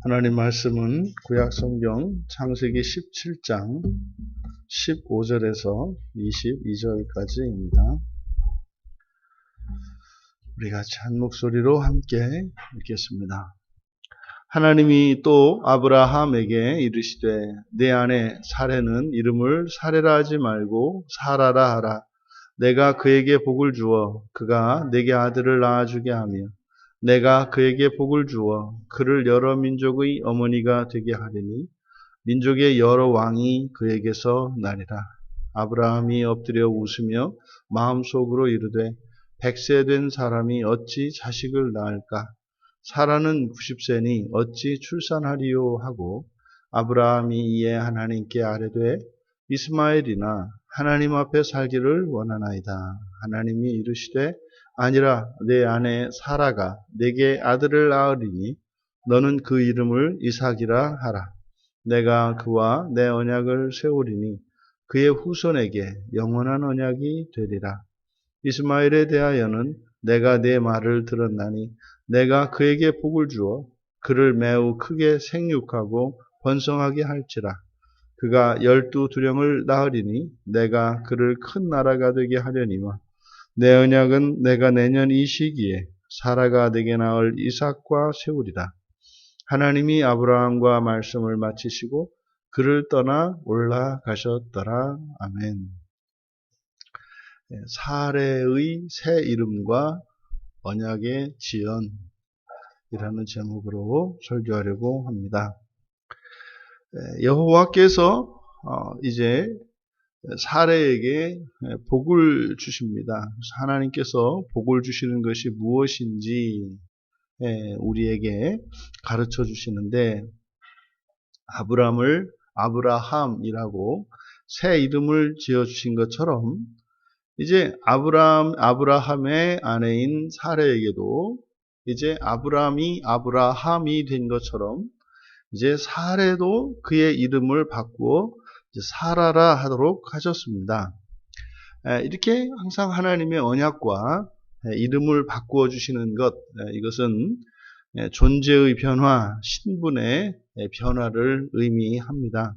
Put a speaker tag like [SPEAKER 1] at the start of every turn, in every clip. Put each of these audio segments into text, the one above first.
[SPEAKER 1] 하나님 말씀은 구약성경 창세기 17장 15절에서 22절까지입니다. 우리 같이 한 목소리로 함께 읽겠습니다. 하나님이 또 아브라함에게 이르시되 내 아내 사레는 이름을 사레라 하지 말고 사라라 하라. 내가 그에게 복을 주어 그가 내게 아들을 낳아주게 하며 내가 그에게 복을 주어 그를 여러 민족의 어머니가 되게 하리니 민족의 여러 왕이 그에게서 나리라. 아브라함이 엎드려 웃으며 마음속으로 이르되 100세 된 사람이 어찌 자식을 낳을까? 사라는 90세니 어찌 출산하리요 하고 아브라함이 이에 하나님께 아뢰되 이스마엘이나 하나님 앞에 살기를 원하나이다. 하나님이 이르시되 아니라 내 아내 사라가 내게 아들을 낳으리니 너는 그 이름을 이삭이라 하라. 내가 그와 내 언약을 세우리니 그의 후손에게 영원한 언약이 되리라. 이스마엘에 대하여는 내가 내 말을 들었나니 내가 그에게 복을 주어 그를 매우 크게 생육하고 번성하게 할지라. 그가 12두령을 낳으리니 내가 그를 큰 나라가 되게 하려니와 내 언약은 내가 내년 이 시기에 사라가 내게 낳을 이삭과 세우리라. 하나님이 아브라함과 말씀을 마치시고 그를 떠나 올라가셨더라. 아멘. 사레의 새 이름과 언약의 지연이라는 제목으로 설교하려고 합니다. 여호와께서 이제 사레에게 복을 주십니다. 하나님께서 복을 주시는 것이 무엇인지 우리에게 가르쳐 주시는데 아브람을 아브라함이라고 새 이름을 지어 주신 것처럼 이제 아브라함의 아내인 사레에게도 이제 아브라함이 된 것처럼 이제 사레도 그의 이름을 바꾸어 사라라 하도록 하셨습니다. 이렇게 항상 하나님의 언약과 이름을 바꾸어 주시는 것, 이것은 존재의 변화, 신분의 변화를 의미합니다.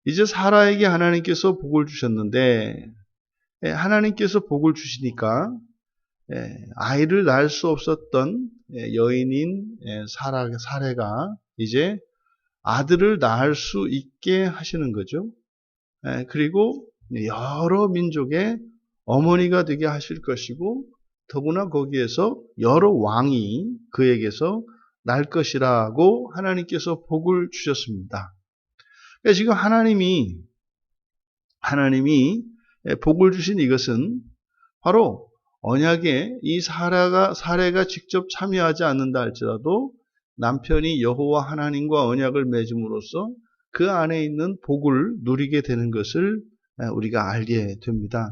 [SPEAKER 1] 이제 사라에게 하나님께서 복을 주셨는데 하나님께서 복을 주시니까 아이를 낳을 수 없었던 여인인 사레가 이제 아들을 낳을 수 있게 하시는 거죠. 그리고 여러 민족의 어머니가 되게 하실 것이고 더구나 거기에서 여러 왕이 그에게서 날 것이라고 하나님께서 복을 주셨습니다. 그러니까 지금 하나님이 복을 주신 이것은 바로 언약에 이 사레가 직접 참여하지 않는다 할지라도 남편이 여호와 하나님과 언약을 맺음으로써 그 안에 있는 복을 누리게 되는 것을 우리가 알게 됩니다.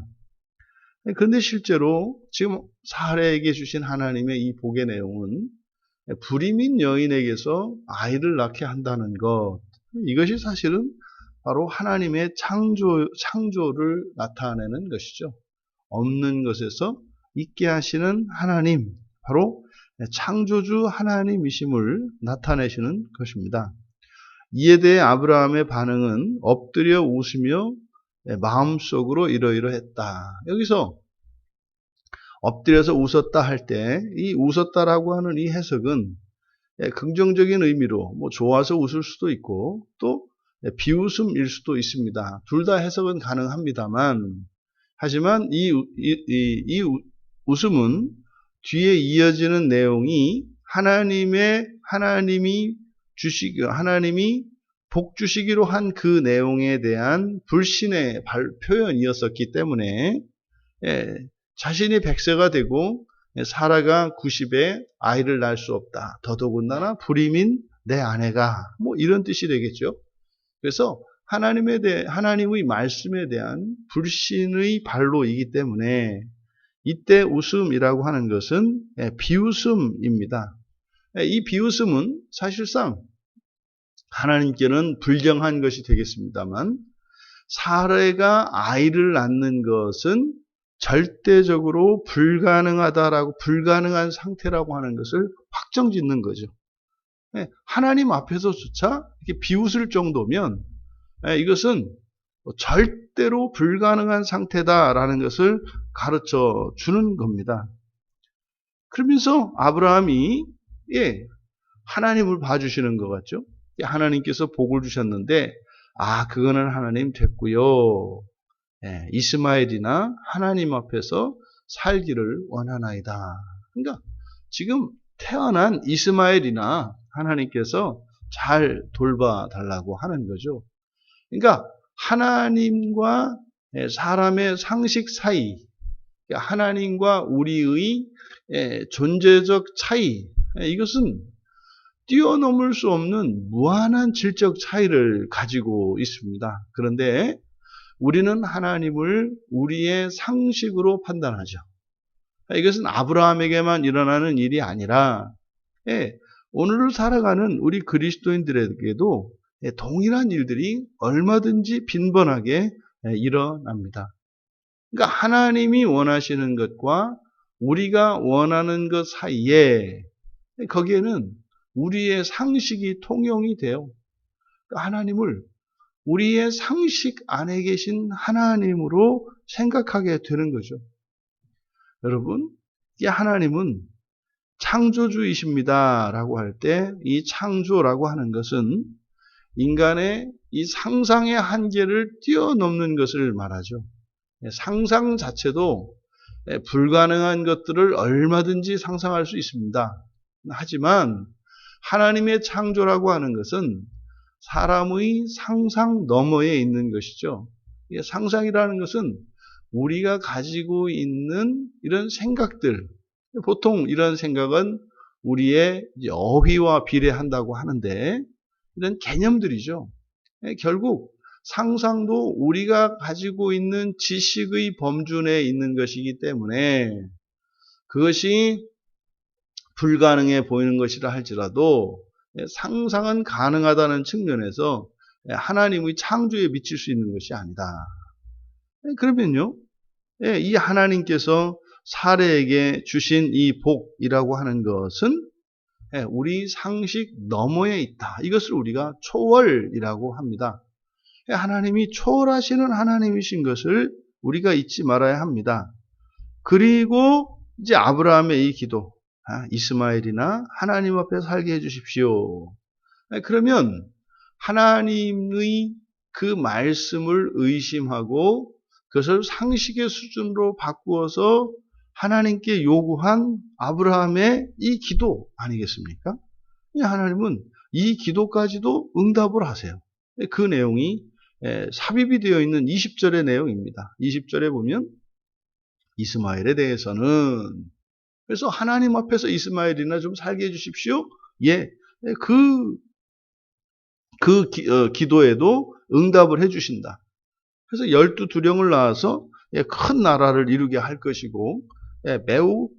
[SPEAKER 1] 그런데 실제로 지금 사레에게 주신 하나님의 이 복의 내용은 불임인 여인에게서 아이를 낳게 한다는 것, 이것이 사실은 바로 하나님의 창조를 나타내는 것이죠. 없는 것에서 있게 하시는 하나님, 바로 창조주 하나님이심을 나타내시는 것입니다. 이에 대해 아브라함의 반응은 엎드려 웃으며 마음속으로 이러이러했다. 여기서 엎드려서 웃었다 할 때 이 웃었다라고 하는 이 해석은 긍정적인 의미로 좋아서 웃을 수도 있고 또 비웃음일 수도 있습니다. 둘 다 해석은 가능합니다만 하지만 이 웃음은 뒤에 이어지는 내용이 하나님이 복 주시기로 한 그 내용에 대한 불신의 표현이었었기 때문에 자신이 100세가 되고 사라가 90에 아이를 낳을 수 없다. 더더군다나 불임인 내 아내가 이런 뜻이 되겠죠. 그래서 하나님의 말씀에 대한 불신의 발로이기 때문에 이때 웃음이라고 하는 것은 비웃음입니다. 이 비웃음은 사실상 하나님께는 불경한 것이 되겠습니다만 사레가 아이를 낳는 것은 절대적으로 불가능한 상태라고 하는 것을 확정짓는 거죠. 하나님 앞에서조차 이렇게 비웃을 정도면 이것은 절대로 불가능한 상태다라는 것을 가르쳐 주는 겁니다. 그러면서 아브라함이 하나님을 봐주시는 것 같죠? 하나님께서 복을 주셨는데 그거는 하나님 됐고요. 이스마엘이나 하나님 앞에서 살기를 원하나이다. 그러니까 지금 태어난 이스마엘이나 하나님께서 잘 돌봐달라고 하는 거죠. 그러니까 하나님과 사람의 상식 사이, 하나님과 우리의 존재적 차이, 이것은 뛰어넘을 수 없는 무한한 질적 차이를 가지고 있습니다. 그런데 우리는 하나님을 우리의 상식으로 판단하죠. 이것은 아브라함에게만 일어나는 일이 아니라 오늘을 살아가는 우리 그리스도인들에게도 동일한 일들이 얼마든지 빈번하게 일어납니다. 그러니까 하나님이 원하시는 것과 우리가 원하는 것 사이에 거기에는 우리의 상식이 통용이 돼요. 하나님을 우리의 상식 안에 계신 하나님으로 생각하게 되는 거죠. 여러분, 이 하나님은 창조주이십니다라고 할 때 이 창조라고 하는 것은 인간의 이 상상의 한계를 뛰어넘는 것을 말하죠. 상상 자체도 불가능한 것들을 얼마든지 상상할 수 있습니다. 하지만 하나님의 창조라고 하는 것은 사람의 상상 너머에 있는 것이죠. 상상이라는 것은 우리가 가지고 있는 이런 생각들, 보통 이런 생각은 우리의 어휘와 비례한다고 하는데 이런 개념들이죠. 결국 상상도 우리가 가지고 있는 지식의 범주 내에 있는 것이기 때문에 그것이 불가능해 보이는 것이라 할지라도 상상은 가능하다는 측면에서 하나님의 창조에 미칠 수 있는 것이 아니다. 그러면요, 이 하나님께서 사례에게 주신 이 복이라고 하는 것은 우리 상식 너머에 있다. 이것을 우리가 초월이라고 합니다. 하나님이 초월하시는 하나님이신 것을 우리가 잊지 말아야 합니다. 그리고 이제 아브라함의 이 기도, 이스마엘이나 하나님 앞에 살게 해주십시오. 그러면 하나님의 그 말씀을 의심하고 그것을 상식의 수준으로 바꾸어서 하나님께 요구한 아브라함의 이 기도 아니겠습니까? 하나님은 이 기도까지도 응답을 하세요. 그 내용이 삽입이 되어 있는 20절의 내용입니다. 20절에 보면 이스마엘에 대해서는 그래서 하나님 앞에서 이스마엘이나 좀 살게 해주십시오. 기도에도 응답을 해주신다. 그래서 12두령을 낳아서 큰 나라를 이루게 할 것이고 매우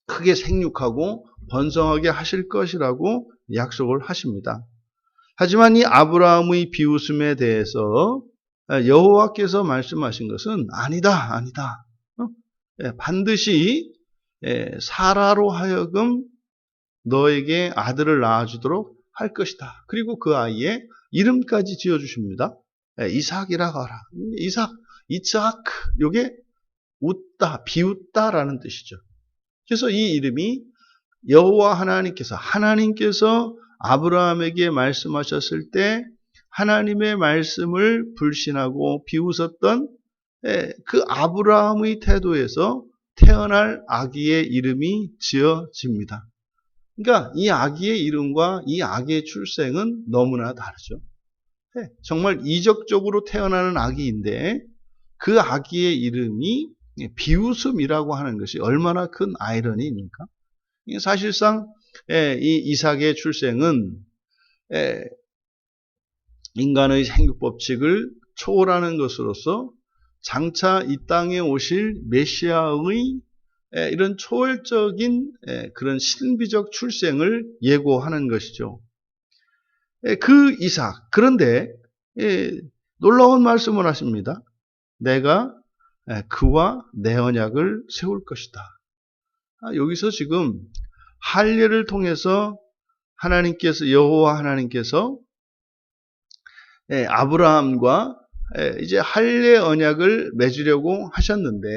[SPEAKER 1] 크게 생육하고 번성하게 하실 것이라고 약속을 하십니다. 하지만 이 아브라함의 비웃음에 대해서 여호와께서 말씀하신 것은 아니다. 반드시 사라로 하여금 너에게 아들을 낳아주도록 할 것이다. 그리고 그 아이의 이름까지 지어주십니다. 이삭이라고 하라. 이삭, 요게 웃다, 비웃다라는 뜻이죠. 그래서 이 이름이 여호와 하나님께서 아브라함에게 말씀하셨을 때 하나님의 말씀을 불신하고 비웃었던 그 아브라함의 태도에서 태어날 아기의 이름이 지어집니다. 그러니까 이 아기의 이름과 이 아기의 출생은 너무나 다르죠. 정말 이적적으로 태어나는 아기인데 그 아기의 이름이 비웃음이라고 하는 것이 얼마나 큰 아이러니입니까? 사실상 이 이삭의 출생은 인간의 생육법칙을 초월하는 것으로서 장차 이 땅에 오실 메시아의 이런 초월적인 그런 신비적 출생을 예고하는 것이죠. 그 이삭, 그런데 놀라운 말씀을 하십니다. 내가 그와 내 언약을 세울 것이다. 여기서 지금 할례를 통해서 여호와 하나님께서 아브라함과 이제 할례 언약을 맺으려고 하셨는데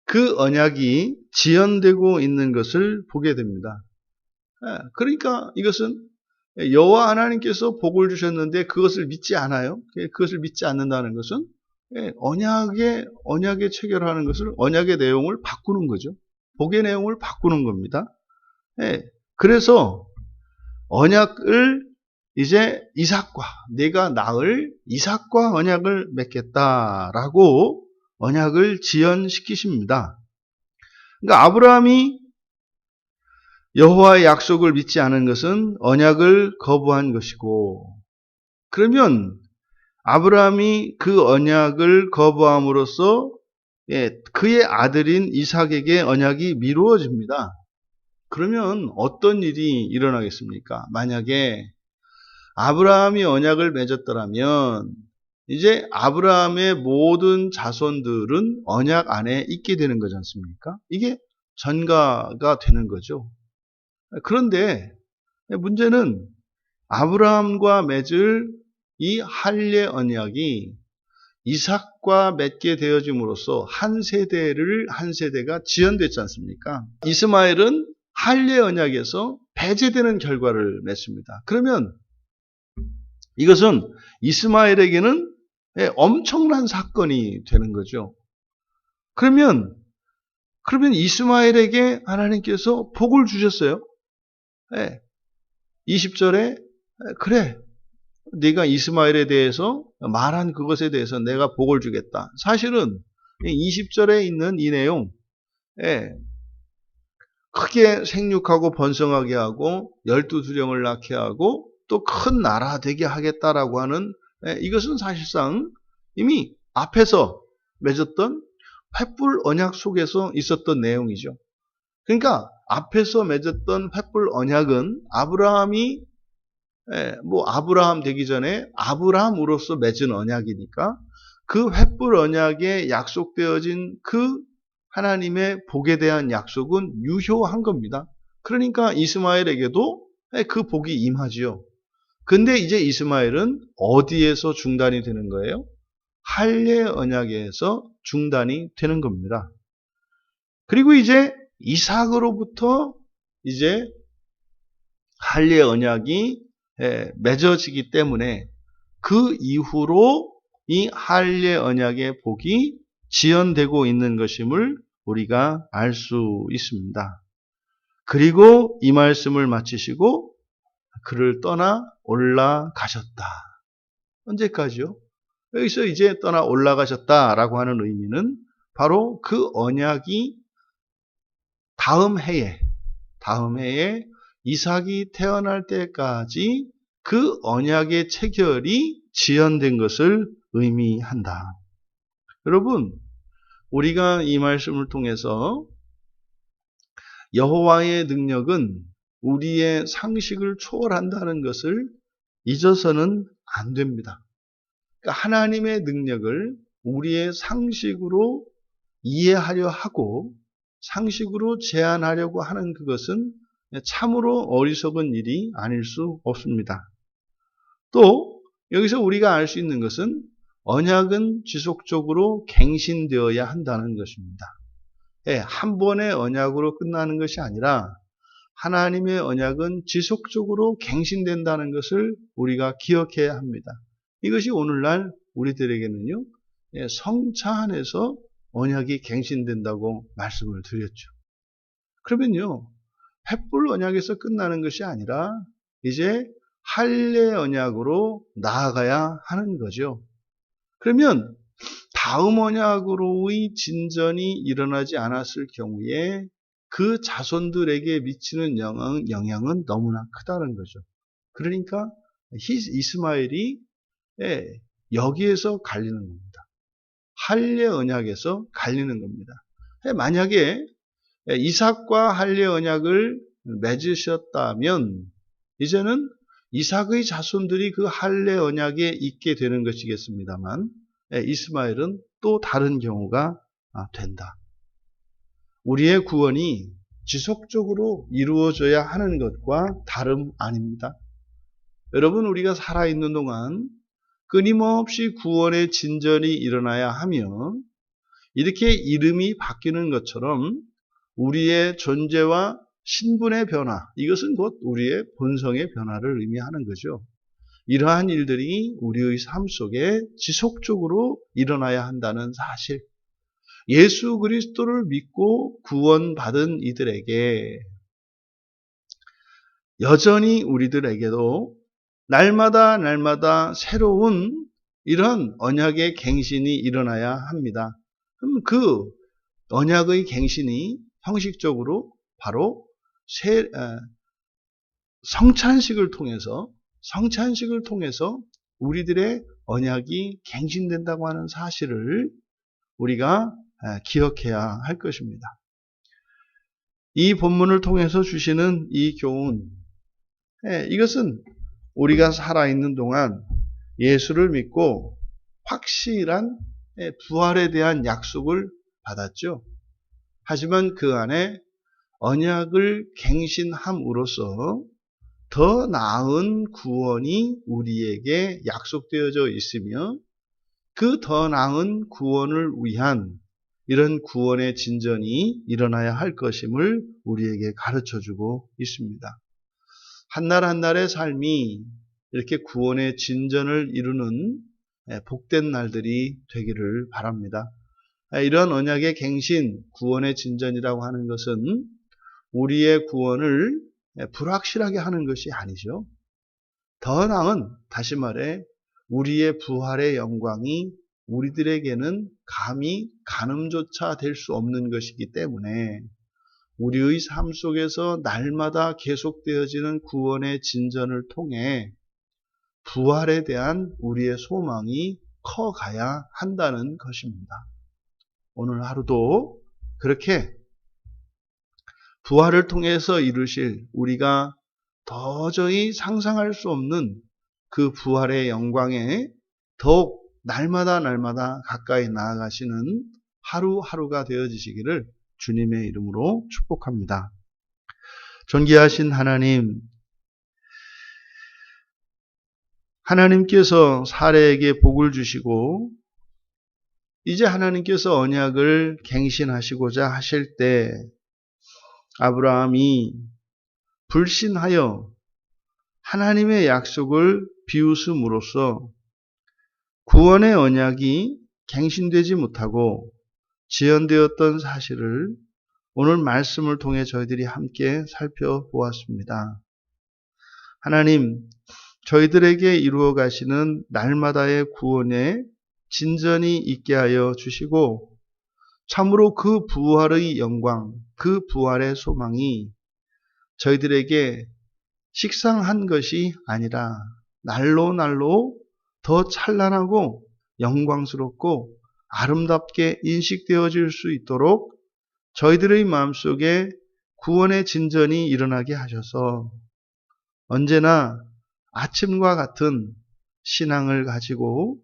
[SPEAKER 1] 그 언약이 지연되고 있는 것을 보게 됩니다. 그러니까 이것은 여호와 하나님께서 복을 주셨는데 그것을 믿지 않아요. 그것을 믿지 않는다는 것은 언약에 체결하는 것을 언약의 내용을 바꾸는 거죠. 복의 내용을 바꾸는 겁니다. 그래서 언약을 이제 내가 낳을 이삭과 언약을 맺겠다라고 언약을 지연시키십니다. 그러니까 아브라함이 여호와의 약속을 믿지 않은 것은 언약을 거부한 것이고, 그러면 아브라함이 그 언약을 거부함으로써 그의 아들인 이삭에게 언약이 미루어집니다. 그러면 어떤 일이 일어나겠습니까? 만약에 아브라함이 언약을 맺었더라면 이제 아브라함의 모든 자손들은 언약 안에 있게 되는 거지 않습니까? 이게 전가가 되는 거죠. 그런데 문제는 아브라함과 맺을 이 할례 언약이 이삭과 맺게 되어짐으로써 한 세대가 지연됐지 않습니까? 이스마엘은 할례 언약에서 배제되는 결과를 맺습니다. 그러면 이것은 이스마엘에게는 엄청난 사건이 되는 거죠. 그러면 이스마엘에게 하나님께서 복을 주셨어요. 20절에 그래, 네가 이스마엘에 대해서 말한 그것에 대해서 내가 복을 주겠다. 사실은 20절에 있는 이 내용, 크게 생육하고 번성하게 하고 12두령을 낳게 하고 또 큰 나라 되게 하겠다라고 하는, 이것은 사실상 이미 앞에서 맺었던 횃불 언약 속에서 있었던 내용이죠. 그러니까 앞에서 맺었던 횃불 언약은 아브라함이 아브라함 되기 전에 아브라함으로서 맺은 언약이니까 그 횃불 언약에 약속되어진 그 하나님의 복에 대한 약속은 유효한 겁니다. 그러니까 이스마엘에게도 그 복이 임하지요. 근데 이제 이스마엘은 어디에서 중단이 되는 거예요? 할례 언약에서 중단이 되는 겁니다. 그리고 이제 이삭으로부터 이제 할례 언약이 맺어지기 때문에 그 이후로 이 할례 언약의 복이 지연되고 있는 것임을 우리가 알 수 있습니다. 그리고 이 말씀을 마치시고 그를 떠나 올라가셨다. 언제까지요? 여기서 이제 떠나 올라가셨다라고 하는 의미는 바로 그 언약이 다음 해에 이삭이 태어날 때까지 그 언약의 체결이 지연된 것을 의미한다. 여러분, 우리가 이 말씀을 통해서 여호와의 능력은 우리의 상식을 초월한다는 것을 잊어서는 안 됩니다. 그러니까 하나님의 능력을 우리의 상식으로 이해하려 하고 상식으로 제한하려고 하는 그것은 참으로 어리석은 일이 아닐 수 없습니다. 또 여기서 우리가 알 수 있는 것은 언약은 지속적으로 갱신되어야 한다는 것입니다. 한 번의 언약으로 끝나는 것이 아니라 하나님의 언약은 지속적으로 갱신된다는 것을 우리가 기억해야 합니다. 이것이 오늘날 우리들에게는요, 성차 안에서 언약이 갱신된다고 말씀을 드렸죠. 그러면요, 횃불 언약에서 끝나는 것이 아니라 이제 할례 언약으로 나아가야 하는 거죠. 그러면 다음 언약으로의 진전이 일어나지 않았을 경우에 그 자손들에게 미치는 영향은 너무나 크다는 거죠. 그러니까 이스마엘이 여기에서 갈리는 겁니다. 할례 언약에서 갈리는 겁니다. 만약에 이삭과 할례 언약을 맺으셨다면 이제는 이삭의 자손들이 그 할례 언약에 있게 되는 것이겠습니다만 이스마엘은 또 다른 경우가 된다. 우리의 구원이 지속적으로 이루어져야 하는 것과 다름 아닙니다. 여러분, 우리가 살아있는 동안 끊임없이 구원의 진전이 일어나야 하며 이렇게 이름이 바뀌는 것처럼 우리의 존재와 신분의 변화, 이것은 곧 우리의 본성의 변화를 의미하는 거죠. 이러한 일들이 우리의 삶 속에 지속적으로 일어나야 한다는 사실, 예수 그리스도를 믿고 구원받은 이들에게 여전히 우리들에게도 날마다 새로운 이런 언약의 갱신이 일어나야 합니다. 그럼 그 언약의 갱신이 형식적으로 바로 성찬식을 통해서 우리들의 언약이 갱신된다고 하는 사실을 우리가 기억해야 할 것입니다. 이 본문을 통해서 주시는 이 교훈, 이것은 우리가 살아있는 동안 예수를 믿고 확실한 부활에 대한 약속을 받았죠. 하지만 그 안에 언약을 갱신함으로써 더 나은 구원이 우리에게 약속되어져 있으며 그 더 나은 구원을 위한 이런 구원의 진전이 일어나야 할 것임을 우리에게 가르쳐주고 있습니다. 한날 한날의 삶이 이렇게 구원의 진전을 이루는 복된 날들이 되기를 바랍니다. 이런 언약의 갱신, 구원의 진전이라고 하는 것은 우리의 구원을 불확실하게 하는 것이 아니죠. 더 나은, 다시 말해 우리의 부활의 영광이 우리들에게는 감히 가늠조차 될 수 없는 것이기 때문에 우리의 삶 속에서 날마다 계속되어지는 구원의 진전을 통해 부활에 대한 우리의 소망이 커가야 한다는 것입니다. 오늘 하루도 그렇게 부활을 통해서 이루실 우리가 도저히 상상할 수 없는 그 부활의 영광에 더욱 날마다 가까이 나아가시는 하루하루가 되어지시기를 주님의 이름으로 축복합니다. 존귀하신 하나님께서 사레에게 복을 주시고 이제 하나님께서 언약을 갱신하시고자 하실 때 아브라함이 불신하여 하나님의 약속을 비웃음으로써 구원의 언약이 갱신되지 못하고 지연되었던 사실을 오늘 말씀을 통해 저희들이 함께 살펴보았습니다. 하나님, 저희들에게 이루어 가시는 날마다의 구원의 진전이 있게 하여 주시고 참으로 그 부활의 영광, 그 부활의 소망이 저희들에게 식상한 것이 아니라 날로 더 찬란하고 영광스럽고 아름답게 인식되어질 수 있도록 저희들의 마음속에 구원의 진전이 일어나게 하셔서 언제나 아침과 같은 신앙을 가지고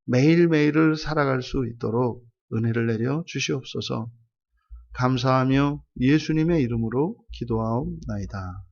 [SPEAKER 1] 매일매일을 살아갈 수 있도록 은혜를 내려 주시옵소서. 감사하며 예수님의 이름으로 기도하옵나이다.